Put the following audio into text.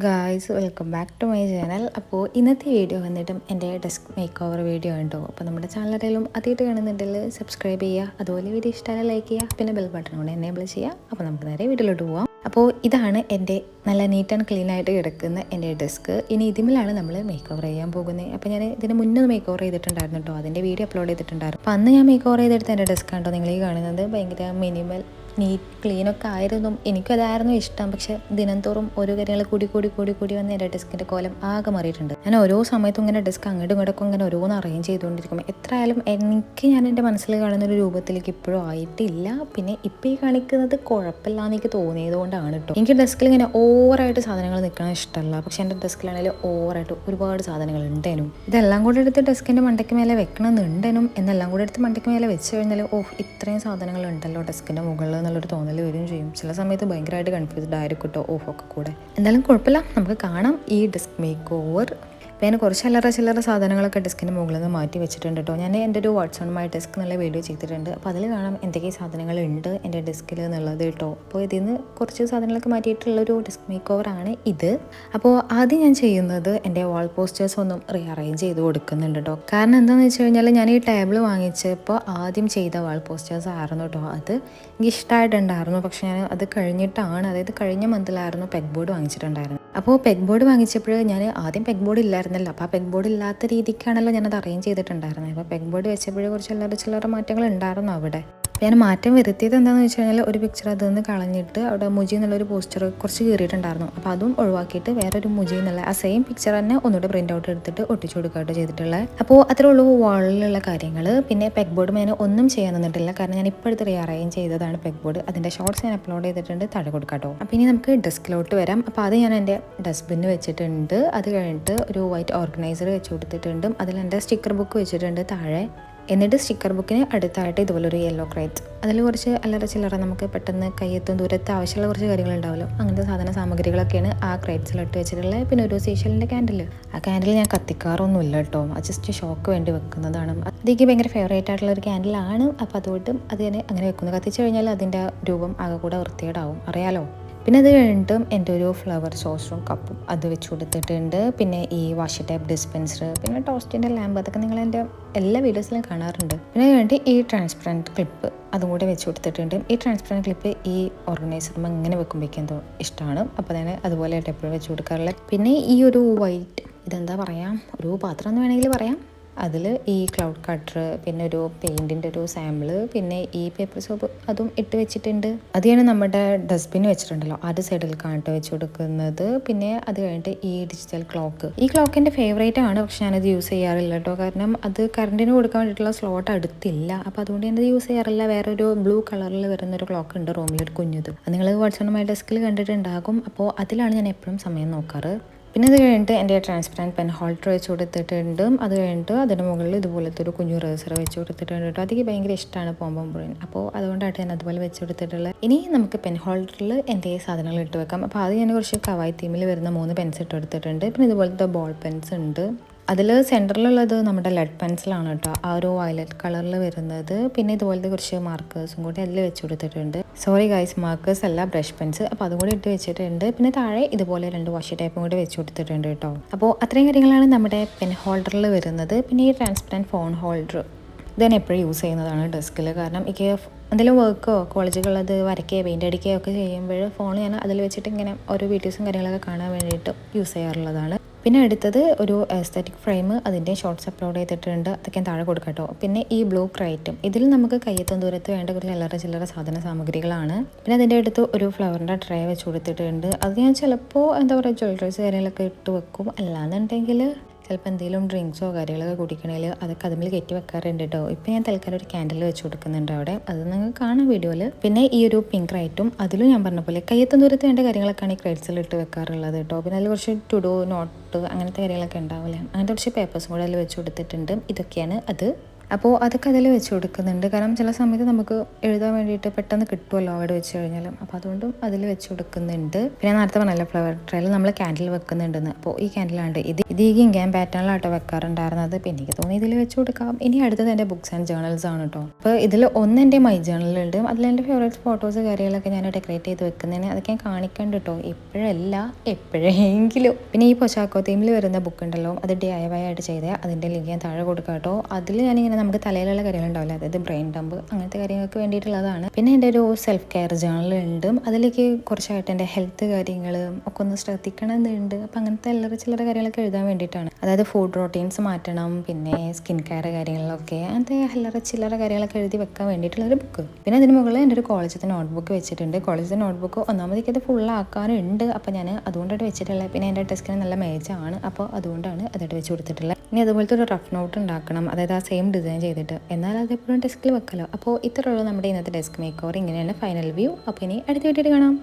Guys welcome back to my channel. അപ്പോൾ ഇന്നത്തെ video വന്നിട്ടും എൻ്റെ ഡെസ്ക് മേക്ക് ഓവർ വീഡിയോ ഉണ്ടോ. അപ്പോൾ നമ്മുടെ ചാനലിലും ആദ്യമായിട്ട് കാണുന്നുണ്ടെങ്കിൽ സബ്സ്ക്രൈബ് ചെയ്യുക, അതുപോലെ വീഡിയോ ഇഷ്ടമായി ലൈക്ക് ചെയ്യുക, പിന്നെ ബെൽ ബട്ടൺ കൂടെ എനേബിൾ ചെയ്യുക. അപ്പോൾ നമുക്ക് നേരെ വീഡിയോയിലോട്ട് പോവാം. അപ്പോൾ ഇതാണ് എൻ്റെ നല്ല നീറ്റ് ആൻഡ് ക്ലീൻ ആയിട്ട് കിടക്കുന്ന എൻ്റെ ഡെസ്ക്. ഇനി ഇതിലാണ് നമ്മൾ മേക്ക് ഓവർ ചെയ്യാൻ പോകുന്നത്. അപ്പോൾ ഞാൻ ഇതിന് മുന്നേ മേക്ക് ഓവർ ചെയ്തിട്ടുണ്ടായിരുന്നു കേട്ടോ, അതിൻ്റെ വീഡിയോ അപ്ലോഡ് ചെയ്തിട്ടുണ്ടായിരുന്നു. അപ്പോൾ അന്ന് ഞാൻ മേക്ക് ഓവർ ചെയ്തെടുത്ത എൻ്റെ ഡെസ്ക് കണ്ടോ നിങ്ങൾ ഈ കാണുന്നത്. ഭയങ്കര മിനിമൽ നീറ്റ് ക്ലീനൊക്കെ ആയിരുന്നു. എനിക്കതായിരുന്നു ഇഷ്ടം. പക്ഷെ ദിനംതോറും ഓരോ കാര്യങ്ങൾ കൂടി വന്ന് എൻ്റെ ഡെസ്കിൻ്റെ കോലം ആകെ മാറിയിട്ടുണ്ട്. ഞാൻ ഓരോ സമയത്തും ഇങ്ങനെ ഡെസ്ക് അങ്ങോട്ടും ഇങ്ങോട്ടൊക്കെ ഇങ്ങനെ ഓരോന്ന് അറേഞ്ച് ചെയ്തുകൊണ്ടിരിക്കും. എത്ര ആയാലും ഞാൻ എൻ്റെ മനസ്സിൽ കാണുന്ന ഒരു രൂപത്തിലേക്ക് ഇപ്പോഴും ആയിട്ടില്ല. പിന്നെ ഇപ്പോൾ ഈ കാണിക്കുന്നത് കുഴപ്പമില്ല എന്ന് എനിക്ക് തോന്നിയത് കൊണ്ടാണ് കേട്ടോ. എനിക്ക് ഡെസ്കിൽ ഇങ്ങനെ ഓവറായിട്ട് സാധനങ്ങൾ നിൽക്കണം ഇഷ്ടമല്ല. പക്ഷെ എൻ്റെ ഡെസ്കിലാണെങ്കിൽ ഓവറായിട്ട് ഒരുപാട് സാധനങ്ങൾ ഉണ്ടേനും. ഇതെല്ലാം കൂടെ എടുത്ത് ഡെസ്കിൻ്റെ മണ്ടയ്ക്ക് മേലെ വെക്കണമെന്നുണ്ടേനും. എന്നെല്ലാം കൂടെ എടുത്ത് മണ്ടയ്ക്ക് മേലെ വെച്ച് കഴിഞ്ഞാൽ ഇത്രയും സാധനങ്ങൾ ഉണ്ടല്ലോ ഡെസ്കിൻ്റെ മുകളിൽ എന്നുള്ളൊരു തോന്നൽ വരികയും ചെയ്യും. ചില സമയത്ത് ഭയങ്കരമായിട്ട് കൺഫ്യൂസ്ഡ് ആയിരിക്കും കേട്ടോ ഒക്കെ കൂടെ. എന്തായാലും കുഴപ്പമില്ല, നമുക്ക് കാണാം ഈ ഡെസ്ക് മേക്ക് ഓവർ. അപ്പോൾ ഞാൻ കുറച്ച് ചില്ലറ സാധനങ്ങളൊക്കെ ഡെസ്കിൻ്റെ മുകളിൽ നിന്ന് മാറ്റി വെച്ചിട്ടുണ്ട് കേട്ടോ. ഞാൻ എൻ്റെ ഒരു വാട്സ് ഓൺ മൈ ഡെസ്ക് എന്നുള്ള വീഡിയോ ചെയ്തിട്ടുണ്ട്. അപ്പോൾ അതിൽ കാണാം എന്തൊക്കെ സാധനങ്ങളുണ്ട് എൻ്റെ ഡെസ്കിൽ എന്നുള്ളത് കേട്ടോ. അപ്പോൾ ഇതിൽ നിന്ന് കുറച്ച് സാധനങ്ങളൊക്കെ മാറ്റിയിട്ടുള്ളൊരു ഡെസ്ക് മേക്ക് ഓവർ ആണ് ഇത്. അപ്പോൾ ആദ്യം ഞാൻ ചെയ്യുന്നത് എൻ്റെ വാൾ പോസ്റ്റേഴ്സ് ഒന്നും റീഅറേഞ്ച് ചെയ്ത് കൊടുക്കുന്നുണ്ട് കേട്ടോ. കാരണം എന്താണെന്ന് വെച്ച് കഴിഞ്ഞാൽ ഞാൻ ഈ ടേബിൾ വാങ്ങിച്ചപ്പോൾ ആദ്യം ചെയ്ത വാൾ പോസ്റ്റേഴ്സ് ആയിരുന്നു കേട്ടോ. അത് എനിക്ക് ഇഷ്ടമായിട്ടുണ്ടായിരുന്നു. പക്ഷെ ഞാൻ അത് കഴിഞ്ഞിട്ടാണ്, അതായത് കഴിഞ്ഞ മന്തിലായിരുന്നു പെഗ് ബോർഡ് വാങ്ങിച്ചിട്ടുണ്ടായിരുന്നു. അപ്പോൾ പെഗ് ബോർഡ് വാങ്ങിച്ചപ്പോൾ ഞാൻ ആദ്യം പെഗ് ബോർഡ് ഇല്ലായിരുന്നല്ലോ. അപ്പോൾ ആ പെഗ് ബോർഡ് ഇല്ലാത്ത രീതിക്കാണല്ലോ ഞാനത് അറേഞ്ച് ചെയ്തിട്ടുണ്ടായിരുന്നത്. അപ്പോൾ പെഗ് ബോർഡ് വെച്ചപ്പോഴേ കുറച്ച് ചില്ലറ മാറ്റങ്ങൾ ഉണ്ടായിരുന്നു അവിടെ. ഞാൻ മാറ്റം വരുത്തിയത് എന്താണെന്ന് വെച്ച് കഴിഞ്ഞാൽ ഒരു പിക്ചർ അതിൽ നിന്ന് കളഞ്ഞിട്ട് അവിടെ മുജി എന്നുള്ളൊരു പോസ്റ്റർ കുറച്ച് കീറിയിട്ടുണ്ടായിരുന്നു. അപ്പോൾ അതും ഒഴിവാക്കിയിട്ട് വേറൊരു മുജി എന്നുള്ള ആ സെയിം പിക്ചർ തന്നെ ഒന്നുകൂടെ പ്രിൻ്റ് ഔട്ട് എടുത്തിട്ട് ഒട്ടിച്ചു കൊടുക്കാട്ടോ ചെയ്തിട്ടുള്ളത്. അപ്പോൾ അത്രേ ഉള്ളൂ വാളിലുള്ള കാര്യങ്ങൾ. പിന്നെ പെഗ് ബോർഡ് ഞാൻ ഒന്നും ചെയ്യാൻ തന്നിട്ടില്ല. കാരണം ഞാൻ ഇപ്പോൾ എടുത്ത് റീഅറേഞ്ച് ചെയ്തതാണ് പെഗ് ബോർഡ്. അതിൻ്റെ ഷോർട്സ് ഞാൻ അപ്ലോഡ് ചെയ്തിട്ടുണ്ട്, താഴെ കൊടുക്കാട്ടോ. അപ്പോൾ ഇനി നമുക്ക് ഡെസ്കിലോട്ട് വരാം. അപ്പോൾ അത് ഞാൻ എൻ്റെ ഡസ്റ്റ്ബിന്ന് വെച്ചിട്ടുണ്ട്. അത് കഴിഞ്ഞിട്ട് ഒരു വൈറ്റ് ഓർഗനൈസർ വെച്ച് കൊടുത്തിട്ടുണ്ട്. അതിൽ എൻ്റെ സ്റ്റിക്കർ ബുക്ക് വെച്ചിട്ടുണ്ട് താഴെ. എന്നിട്ട് സ്റ്റിക്കർ ബുക്കിന് അടുത്തായിട്ട് ഇതുപോലൊരു യെല്ലോ ക്രേറ്റ്. അതിൽ കുറച്ച് ചില്ലറ നമുക്ക് പെട്ടെന്ന് കയ്യെത്തും ദൂരത്ത് ആവശ്യമുള്ള കുറച്ച് കാര്യങ്ങളുണ്ടാവുമല്ലോ, അങ്ങനത്തെ സാമഗ്രികളൊക്കെയാണ് ആ ക്രേറ്റ്സിലിട്ട് വെച്ചിട്ടുള്ളത്. പിന്നെ ഒരു സീഷലിൻ്റെ ക്യാൻഡിൽ. ആ ക്യാൻഡിൽ ഞാൻ കത്തിക്കാറൊന്നുമില്ല കേട്ടോ, അത് ജസ്റ്റ് ഷോക്ക് വേണ്ടി വെക്കുന്നതാണ്. അതെനിക്ക് ഭയങ്കര ഫേവറേറ്റ് ആയിട്ടുള്ള ഒരു ക്യാൻഡിലാണ്. അപ്പോൾ അതുകൊണ്ട് അത് ഞാൻ അങ്ങനെ വെക്കുന്നു. കത്തിച്ച് കഴിഞ്ഞാൽ അതിൻ്റെ രൂപം ആകെ കൂടെ വൃത്തികേടാവും, അറിയാലോ. പിന്നെ അത് കഴിഞ്ഞിട്ടും എൻ്റെ ഒരു ഫ്ലവർ സോസറും കപ്പും അത് വെച്ച് കൊടുത്തിട്ടുണ്ട്. പിന്നെ ഈ വാഷ് ടൈപ്പ് ഡിസ്പെൻസർ, പിന്നെ ടോസ്റ്റിൻ്റെ ലാമ്പ്, അതൊക്കെ നിങ്ങൾ എൻ്റെ എല്ലാ വീഡിയോസിലും കാണാറുണ്ട്. പിന്നെ കഴിഞ്ഞിട്ട് ഈ ട്രാൻസ്പെറൻറ്റ് ക്ലിപ്പ് അതും കൂടെ വെച്ച് കൊടുത്തിട്ടുണ്ട്. ഈ ട്രാൻസ്പെറൻറ്റ് ക്ലിപ്പ് ഈ ഓർഗനൈസറും ഇങ്ങനെ വെക്കുമ്പോഴേക്കും എന്തോ ഇഷ്ടമാണ്. അപ്പോൾ ഞാൻ അതുപോലെ എപ്പോഴും വെച്ച് കൊടുക്കാറുള്ളത്. പിന്നെ ഈ ഒരു വൈറ്റ്, ഇതെന്താ പറയാം, ഒരു പാത്രം എന്ന് വേണമെങ്കിൽ പറയാം. അതിൽ ഈ ക്ലൗഡ് കട്ടർ, പിന്നെ ഒരു പെയിൻറ്റിൻ്റെ ഒരു സാമ്പിള്, പിന്നെ ഈ പേപ്പർ സോപ്പ് അതും ഇട്ട് വെച്ചിട്ടുണ്ട്. അത് ഞാൻ നമ്മുടെ ഡസ്റ്റ്ബിൻ വെച്ചിട്ടുണ്ടല്ലോ അത് സൈഡിൽ കാണിട്ട് വെച്ച് കൊടുക്കുന്നത്. പിന്നെ അത് കഴിഞ്ഞിട്ട് ഈ ഡിജിറ്റൽ ക്ലോക്ക്. ഈ ക്ലോക്ക് എൻ്റെ ഫേവറേറ്റ് ആണ്. പക്ഷെ ഞാനത് യൂസ് ചെയ്യാറില്ല കേട്ടോ. കാരണം അത് കറണ്ടിന് കൊടുക്കാൻ വേണ്ടിയിട്ടുള്ള സ്ലോട്ട് അടുത്തില്ല. അപ്പോൾ അതുകൊണ്ട് ഞാനത് യൂസ് ചെയ്യാറില്ല. വേറൊരു ബ്ലൂ കളറിൽ വരുന്നൊരു ക്ലോക്ക് ഉണ്ട്, റൂമിലൊരു കുഞ്ഞത്. അത് നിങ്ങൾ വാട്സ്ആപ്പ് മൈ ഡെസ്കിൽ കണ്ടിട്ടുണ്ടാകും. അപ്പോൾ അതിലാണ് ഞാൻ എപ്പോഴും സമയം നോക്കാറ്. പിന്നെ അത് കഴിഞ്ഞിട്ട് എൻ്റെ ട്രാൻസ്പെറൻറ്റ് പെൻ ഹോൾഡർ വെച്ച് കൊടുത്തിട്ടുണ്ട്. അത് കഴിഞ്ഞിട്ട് അതിന് മുകളിൽ ഇതുപോലത്തെ ഒരു കുഞ്ഞു റേസർ വെച്ച് കൊടുത്തിട്ടുണ്ട് കേട്ടോ. അതൊക്കെ ഭയങ്കര ഇഷ്ടമാണ് പോംപോംപൊറിൻ. അപ്പോൾ അതുകൊണ്ടായിട്ട് ഞാൻ അതുപോലെ വെച്ച് കൊടുത്തിട്ടുള്ളത്. ഇനി നമുക്ക് പെൻ ഹോൾഡറിൽ എൻ്റെ സാധനങ്ങൾ ഇട്ട് വെക്കാം. അപ്പോൾ അത് ഞാൻ കുറച്ച് കവായ് തീമിൽ വരുന്ന 3 പെൻസ് ഇട്ട് കൊടുത്തിട്ടുണ്ട്. പിന്നെ ഇതുപോലത്തെ ബോൾ പെൻസ് ഉണ്ട്. അതിൽ സെൻറ്ററിലുള്ളത് നമ്മുടെ ലെഡ് പെൻസിലാണ് കേട്ടോ, ആ ഒരു വയലറ്റ് കളറിൽ വരുന്നത്. പിന്നെ ഇതുപോലത്തെ കുറച്ച് മാർക്കേഴ്സും കൂടി അതിൽ വെച്ച് കൊടുത്തിട്ടുണ്ട്. സോറി ഗൈസ്, മാർക്കേഴ്സ് അല്ല, ബ്രഷ് പെൻസ്. അപ്പോൾ അതും കൂടി ഇട്ട് വെച്ചിട്ടുണ്ട്. പിന്നെ താഴെ ഇതുപോലെ 2 വാഷ് ടൈപ്പും കൂടി വെച്ച് കൊടുത്തിട്ടുണ്ട് കേട്ടോ. അപ്പോൾ അത്രയും കാര്യങ്ങളാണ് നമ്മുടെ പെൻ ഹോൾഡറിൽ വരുന്നത്. പിന്നെ ഈ ട്രാൻസ്പെറൻറ്റ് ഫോൺ ഹോൾഡർ ഇത് ഞാൻ എപ്പോഴും യൂസ് ചെയ്യുന്നതാണ് ഡെസ്കിൽ. കാരണം എനിക്ക് എന്തെങ്കിലും വർക്കോ കോളേജുകളത് വരയ്ക്കുകയോ പെയിൻ്റ് അടിക്കുകയോ ഒക്കെ ചെയ്യുമ്പോൾ ഫോൺ ഞാൻ അതിൽ വെച്ചിട്ട് ഇങ്ങനെ ഓരോ വീഡിയോസും കാര്യങ്ങളൊക്കെ കാണാൻ വേണ്ടിയിട്ട് യൂസ് ചെയ്യാറുള്ളതാണ്. പിന്നെ അടുത്തത് ഒരു എസ്തറ്റിക് ഫ്രെയിം, അതിൻ്റെ ഷോർട്സ് അപ്ലോഡ് ചെയ്തിട്ടുണ്ട്, അതൊക്കെ താഴെ കൊടുക്കട്ടോ. പിന്നെ ഈ ബ്ലൂ ക്രൈറ്റും, ഇതിൽ നമുക്ക് കയ്യെത്തും ദൂരത്ത് വേണ്ട കുറച്ച് ചില്ലറ സാധന സാമഗ്രികളാണ്. പിന്നെ അതിൻ്റെ അടുത്ത് ഒരു ഫ്ലവറിൻ്റെ ട്രേ വെച്ച് കൊടുത്തിട്ടുണ്ട്. അത് ഞാൻ ചിലപ്പോൾ എന്താ പറയുക ജ്വല്ലറീസ് കാര്യങ്ങളൊക്കെ ഇട്ട് വെക്കും. അല്ലാന്നുണ്ടെങ്കിൽ ചിലപ്പോൾ എന്തെങ്കിലും ഡ്രിങ്ക്സോ കാര്യങ്ങളൊക്കെ കുടിക്കണമെങ്കിൽ അതൊക്കെ അതിൽ കയറ്റി വെക്കാറുണ്ട് കേട്ടോ. ഇപ്പം ഞാൻ തൽക്കാലം ഒരു ക്യാൻഡിൽ വെച്ച് കൊടുക്കുന്നുണ്ട് അവിടെ, അത് നിങ്ങൾക്ക് കാണാം വീഡിയോയിൽ. പിന്നെ ഈ ഒരു പിങ്ക് റൈറ്റും അതിലും ഞാൻ പറഞ്ഞ പോലെ കയ്യെത്തും ദൂരത്ത് വേണ്ട കാര്യങ്ങളൊക്കെയാണ് ഈ ക്രൈറ്റ്സിൽ ഇട്ട് വെക്കാറുള്ളത് കേട്ടോ. പിന്നെ അതിൽ കുറച്ച് ടു ഡു നോട്ട് അങ്ങനത്തെ കാര്യങ്ങളൊക്കെ ഉണ്ടാവില്ലേ, അങ്ങനത്തെ കുറച്ച് പേപ്പേഴ്സും കൂടെ അതിൽ വെച്ച് കൊടുത്തിട്ടുണ്ട്. ഇതൊക്കെയാണ് അത്. അപ്പോൾ അതൊക്കെ അതിൽ വെച്ച് കൊടുക്കുന്നുണ്ട്. കാരണം ചില സമയത്ത് നമുക്ക് എഴുതാൻ വേണ്ടിയിട്ട് പെട്ടെന്ന് കിട്ടുമല്ലോ അവിടെ വെച്ച് കഴിഞ്ഞാലും. അപ്പോൾ അതുകൊണ്ടും അതിൽ വെച്ച് കൊടുക്കുന്നുണ്ട്. പിന്നെ നേരത്തെ പറഞ്ഞല്ലോ ഫ്ലവർ ട്രേയിൽ നമ്മൾ ക്യാൻഡിൽ വെക്കുന്നുണ്ടെന്ന്. അപ്പോൾ ഈ ക്യാൻഡിലാണ്ട് ഇത് ഈ ഗിങ്കൻ പാറ്റേണിലാട്ടോ വെക്കാറുണ്ടായിരുന്നത്. പിന്നെ എനിക്ക് തോന്നി ഇതിൽ വെച്ച് കൊടുക്കാം. ഇനി അടുത്തത് എൻ്റെ ബുക്സ് ആൻഡ് ജേർണൽസ് ആണ് കേട്ടോ. അപ്പോൾ ഇതിൽ ഒന്ന് എൻ്റെ മൈ ജേർണലുണ്ട്. അതിലെൻ്റെ ഫേവറേറ്റ് ഫോട്ടോസ് കാര്യങ്ങളൊക്കെ ഞാൻ ഡെക്കറേറ്റ് ചെയ്ത് വെക്കുന്നതിന് അതൊക്കെ ഞാൻ കാണിക്കണ്ട് കേട്ടോ. ഇപ്പോഴല്ല, എപ്പോഴെങ്കിലും. പിന്നെ ഈ പൊച്ചാക്കോ തീമിൽ വരുന്ന ബുക്ക് ഉണ്ടല്ലോ, അത് DIY ആയിട്ട് ചെയ്തേ. അതിൻ്റെ ലിങ്ക് ഞാൻ താഴെ കൊടുക്കാം കേട്ടോ. അതിൽ ഞാനിങ്ങനെ നമുക്ക് തലയിലുള്ള കാര്യങ്ങളുണ്ടാവില്ല, അതായത് ബ്രെയിൻ ഡംപ് അങ്ങനത്തെ കാര്യങ്ങൾക്ക് വേണ്ടിയിട്ടുള്ളതാണ്. പിന്നെ എൻ്റെ ഒരു സെൽഫ് കെയർ ജേർണലുണ്ട്. അതിലേക്ക് കുറച്ചായിട്ട് എൻ്റെ ഹെൽത്ത് കാര്യങ്ങളും ഒക്കെ ഒന്ന് ശ്രദ്ധിക്കണമെന്നുണ്ട്. അപ്പം അങ്ങനത്തെ ചില്ലറ കാര്യങ്ങളൊക്കെ എഴുതാൻ വേണ്ടിയിട്ടാണ്. അതായത് ഫുഡ് റൊട്ടീൻസ് മാറ്റണം, പിന്നെ സ്കിൻ കെയർ കാര്യങ്ങളിലൊക്കെ അങ്ങനത്തെ ചില്ലറ കാര്യങ്ങളൊക്കെ എഴുതി വെക്കാൻ വേണ്ടിയിട്ടുള്ളൊരു ബുക്ക്. പിന്നെ അതിന് മുകളിൽ എൻ്റെ ഒരു കോളേജത്തെ നോട്ട്ബുക്ക് വെച്ചിട്ടുണ്ട്. കോളേജത്തെ നോട്ട്ബുക്ക് ഒന്നാമതേക്ക് അത് ഫുള്ളാക്കാനുണ്ട്. അപ്പോൾ ഞാൻ അതുകൊണ്ടായിട്ട് വെച്ചിട്ടുള്ളത്. പിന്നെ എൻ്റെ ഡെസ്കിന് നല്ല മേജാണ്, അപ്പോൾ അതുകൊണ്ടാണ് അതായിട്ട് വെച്ച് കൊടുത്തിട്ടുള്ളത്. ഇനി അതുപോലത്തെ ഒരു റഫ് നോട്ട് ഉണ്ടാക്കണം, അതായത് ആ സെയിം ഡിസൈൻ ചെയ്തിട്ട്, എന്നാൽ അതെപ്പോഴും ഡെസ്കിൽ വെക്കലോ. അപ്പോൾ ഇത്രയുള്ളൂ നമ്മുടെ ഇന്നത്തെ ഡെസ്ക് മേക്ക് ഓവർ. ഇങ്ങനെയാണ് ഫൈനൽ വ്യൂ. അപ്പോൾ ഇനി അടുത്ത വീഡിയോയിൽ കാണാം.